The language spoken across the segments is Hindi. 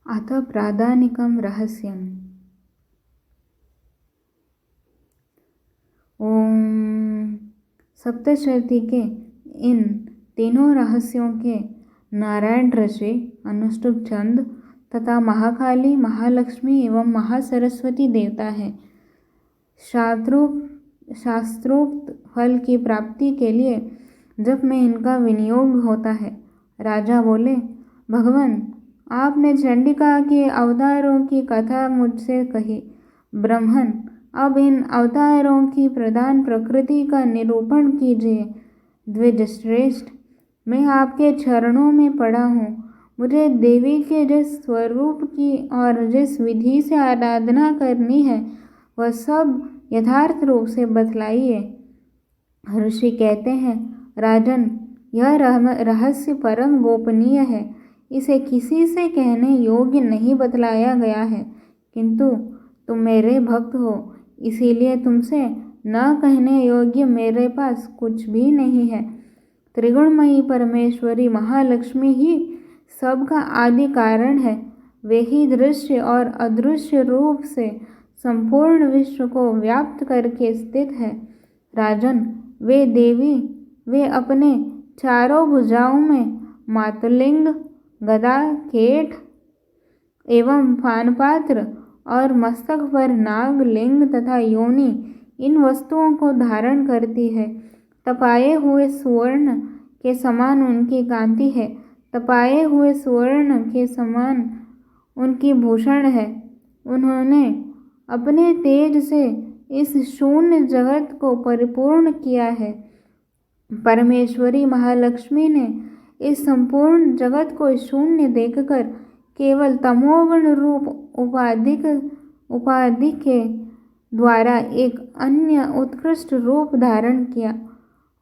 अथ प्रादानिकं रहस्यम्। ओम सप्तशती के इन तीनों रहस्यों के नारायण ऋषि, अनुष्टुप चंद तथा महाकाली, महालक्ष्मी एवं महासरस्वती देवता है। शास्त्रोक्त फल की प्राप्ति के लिए जब में इनका विनियोग होता है। राजा बोले, भगवान, आपने चंडिका के अवतारों की कथा मुझसे कही। ब्रह्मन, अब इन अवतारों की प्रधान प्रकृति का निरूपण कीजिए। द्विजश्रेष्ठ, मैं आपके चरणों में पड़ा हूँ। मुझे देवी के जिस स्वरूप की और जिस विधि से आराधना करनी है वह सब यथार्थ रूप से बतलाइए। ऋषि कहते हैं, राजन, यह रहस्य परम गोपनीय है। इसे किसी से कहने योग्य नहीं बतलाया गया है, किंतु तुम मेरे भक्त हो, इसीलिए तुमसे न कहने योग्य मेरे पास कुछ भी नहीं है। त्रिगुणमयी परमेश्वरी महालक्ष्मी ही सबका आदि कारण है। वे ही दृश्य और अदृश्य रूप से संपूर्ण विश्व को व्याप्त करके स्थित है। राजन, वे देवी, वे अपने चारों भुजाओं में मातुलिंग, गदा, केठ एवं पानपात्र और मस्तक पर नाग, लिंग तथा योनि इन वस्तुओं को धारण करती है। तपाए हुए सुवर्ण के समान उनकी कांति है। तपाए हुए सुवर्ण के समान उनकी भूषण है। उन्होंने अपने तेज से इस शून्य जगत को परिपूर्ण किया है। परमेश्वरी महालक्ष्मी ने इस संपूर्ण जगत को शून्य देखकर केवल तमोगुण रूप उपाधि के द्वारा एक अन्य उत्कृष्ट रूप धारण किया।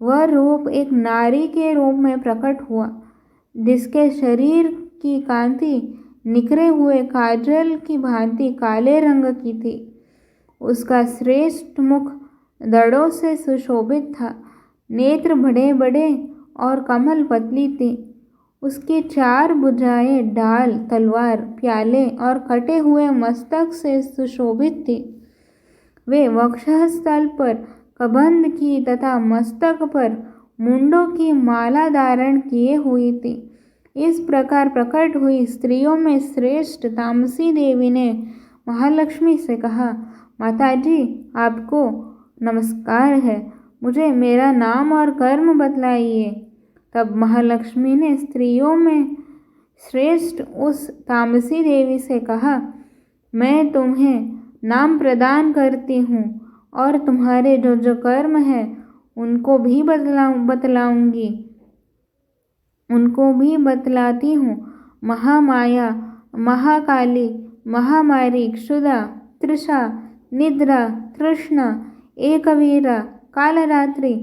वह रूप एक नारी के रूप में प्रकट हुआ, जिसके शरीर की कांति निखरे हुए काजल की भांति काले रंग की थी। उसका श्रेष्ठ मुख दड़ों से सुशोभित था। नेत्र बड़े बड़े और कमल पतली थी। उसकी चार भुजाएं ढाल, तलवार, प्याले और कटे हुए मस्तक से सुशोभित थी। वे वक्षस्थल पर कबंध की तथा मस्तक पर मुंडों की माला धारण किए हुई थी। इस प्रकार प्रकट हुई स्त्रियों में श्रेष्ठ तामसी देवी ने महालक्ष्मी से कहा, माताजी, आपको नमस्कार है। मुझे मेरा नाम और कर्म बतलाइए। तब महालक्ष्मी ने स्त्रियों में श्रेष्ठ उस तामसी देवी से कहा, मैं तुम्हें नाम प्रदान करती हूँ और तुम्हारे जो जो कर्म है उनको भी बतलाती हूँ। महामाया, महाकाली, महामारी, क्षुधा, तृषा, निद्रा, तृष्णा, एकवीरा, कालरात्रि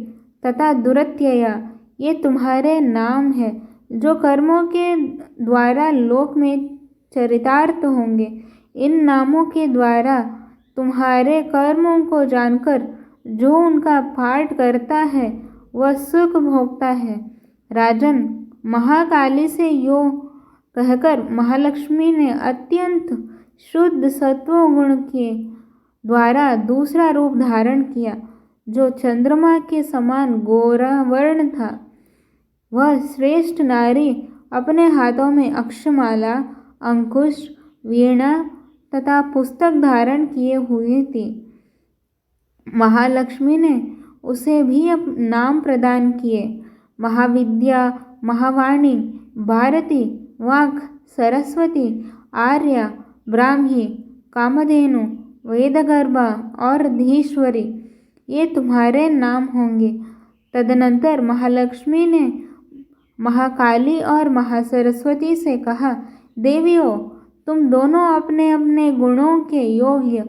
तथा दुरत्यया, ये तुम्हारे नाम हैं जो कर्मों के द्वारा लोक में चरितार्थ होंगे। इन नामों के द्वारा तुम्हारे कर्मों को जानकर जो उनका पाठ करता है वह सुख भोगता है। राजन, महाकाली से यो कहकर महालक्ष्मी ने अत्यंत शुद्ध सत्व गुण के द्वारा दूसरा रूप धारण किया, जो चंद्रमा के समान गोरा वर्ण था। वह श्रेष्ठ नारी अपने हाथों में अक्षमाला, अंकुश, वीणा तथा पुस्तक धारण किए हुई थी। महालक्ष्मी ने उसे भी नाम प्रदान किए। महाविद्या, महावाणी, भारती, वाक्, सरस्वती, आर्या, ब्राह्मी, कामधेनु, वेदगर्भा और धीश्वरी, ये तुम्हारे नाम होंगे। तदनंतर महालक्ष्मी ने महाकाली और महासरस्वती से कहा, देवियों, तुम दोनों अपने अपने गुणों के योग्य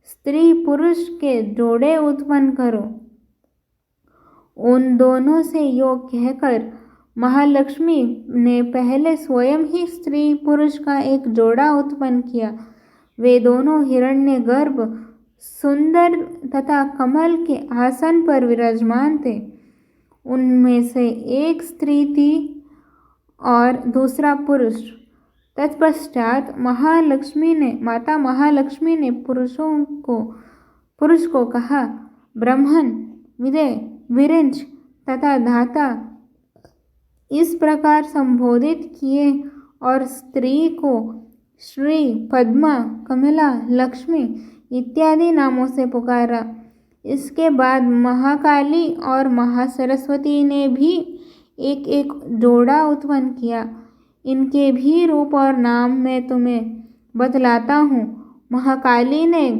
स्त्री पुरुष के जोड़े उत्पन्न करो। उन दोनों से योग कहकर महालक्ष्मी ने पहले स्वयं ही स्त्री पुरुष का एक जोड़ा उत्पन्न किया। वे दोनों हिरण्यगर्भ, सुंदर तथा कमल के आसन पर विराजमान थे। उनमें से एक स्त्री थी और दूसरा पुरुष। तत्पश्चात माता महालक्ष्मी ने पुरुष को कहा, ब्रह्मन, विदय, विरिंच तथा धाता इस प्रकार संबोधित किए और स्त्री को श्री, पद्मा, कमला, लक्ष्मी इत्यादि नामों से पुकारा। इसके बाद महाकाली और महासरस्वती ने भी एक एक जोड़ा उत्पन्न किया। इनके भी रूप और नाम मैं तुम्हें बतलाता हूँ। महाकाली ने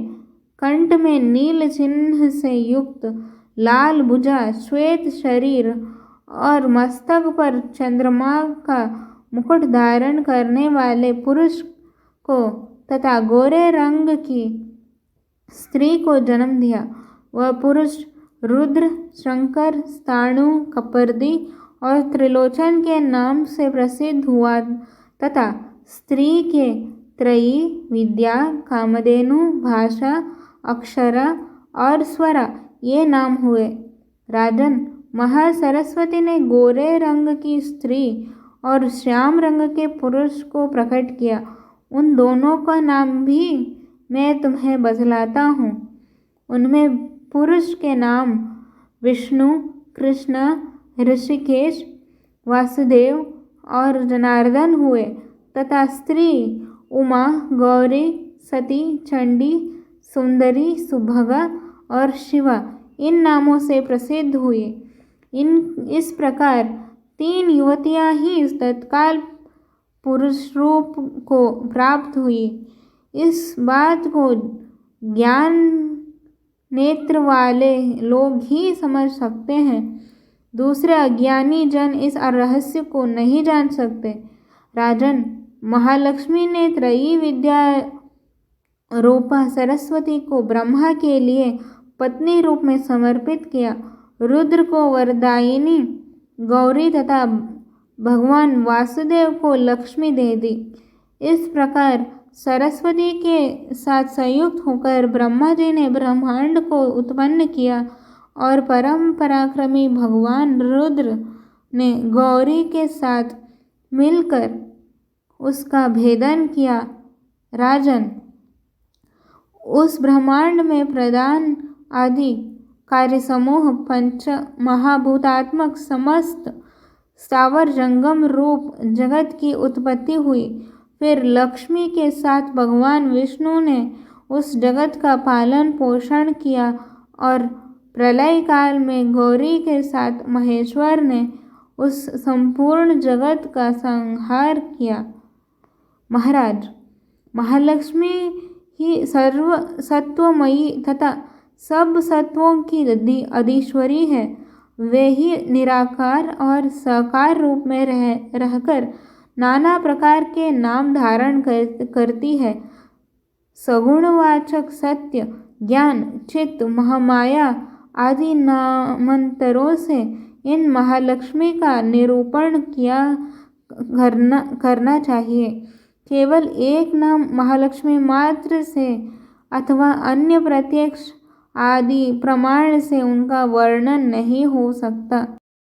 कंठ में नील चिन्ह से युक्त लाल भुजा, श्वेत शरीर और मस्तक पर चंद्रमा का मुकुट धारण करने वाले पुरुष को तथा गोरे रंग की स्त्री को जन्म दिया। वह पुरुष रुद्र, शंकर, स्थाणु, कपर्दी और त्रिलोचन के नाम से प्रसिद्ध हुआ तथा स्त्री के त्रयी, विद्या, कामधेनु, भाषा, अक्षरा और स्वरा ये नाम हुए। राजन, महासरस्वती ने गोरे रंग की स्त्री और श्याम रंग के पुरुष को प्रकट किया। उन दोनों का नाम भी मैं तुम्हें बतलाता हूँ। उनमें पुरुष के नाम विष्णु, कृष्ण, ऋषिकेश, वासुदेव और जनार्दन हुए तथा स्त्री उमा, गौरी, सती, चंडी, सुंदरी, सुभगा और शिवा इन नामों से प्रसिद्ध हुई। इस प्रकार 3 युवतियां ही तत्काल पुरुष रूप को प्राप्त हुई। इस बात को ज्ञान नेत्र वाले लोग ही समझ सकते हैं। दूसरे अज्ञानी जन इस रहस्य को नहीं जान सकते। राजन, महालक्ष्मी ने त्रयी विद्या रूपा सरस्वती को ब्रह्मा के लिए पत्नी रूप में समर्पित किया। रुद्र को वरदायिनी गौरी तथा भगवान वासुदेव को लक्ष्मी दे दी। इस प्रकार सरस्वती के साथ संयुक्त होकर ब्रह्मा जी ने ब्रह्मांड को उत्पन्न किया और परम पराक्रमी भगवान रुद्र ने गौरी के साथ मिलकर उसका भेदन किया। राजन, उस ब्रह्मांड में प्रधान आदि कार्य समूह पंच महाभूतात्मक समस्त स्थावर जंगम रूप जगत की उत्पत्ति हुई। फिर लक्ष्मी के साथ भगवान विष्णु ने उस जगत का पालन पोषण किया और प्रलय काल में गौरी के साथ महेश्वर ने उस संपूर्ण जगत का संहार किया। महाराज, महालक्ष्मी ही सर्व सत्वमयी तथा सब सत्वों की अधीश्वरी है। वे ही निराकार और साकार रूप में रहकर नाना प्रकार के नाम धारण करती है। सगुणवाचक सत्य, ज्ञान, चित्त, महामाया आदि नामांतरों से इन महालक्ष्मी का निरूपण करना चाहिए। केवल एक नाम महालक्ष्मी मात्र से अथवा अन्य प्रत्यक्ष आदि प्रमाण से उनका वर्णन नहीं हो सकता।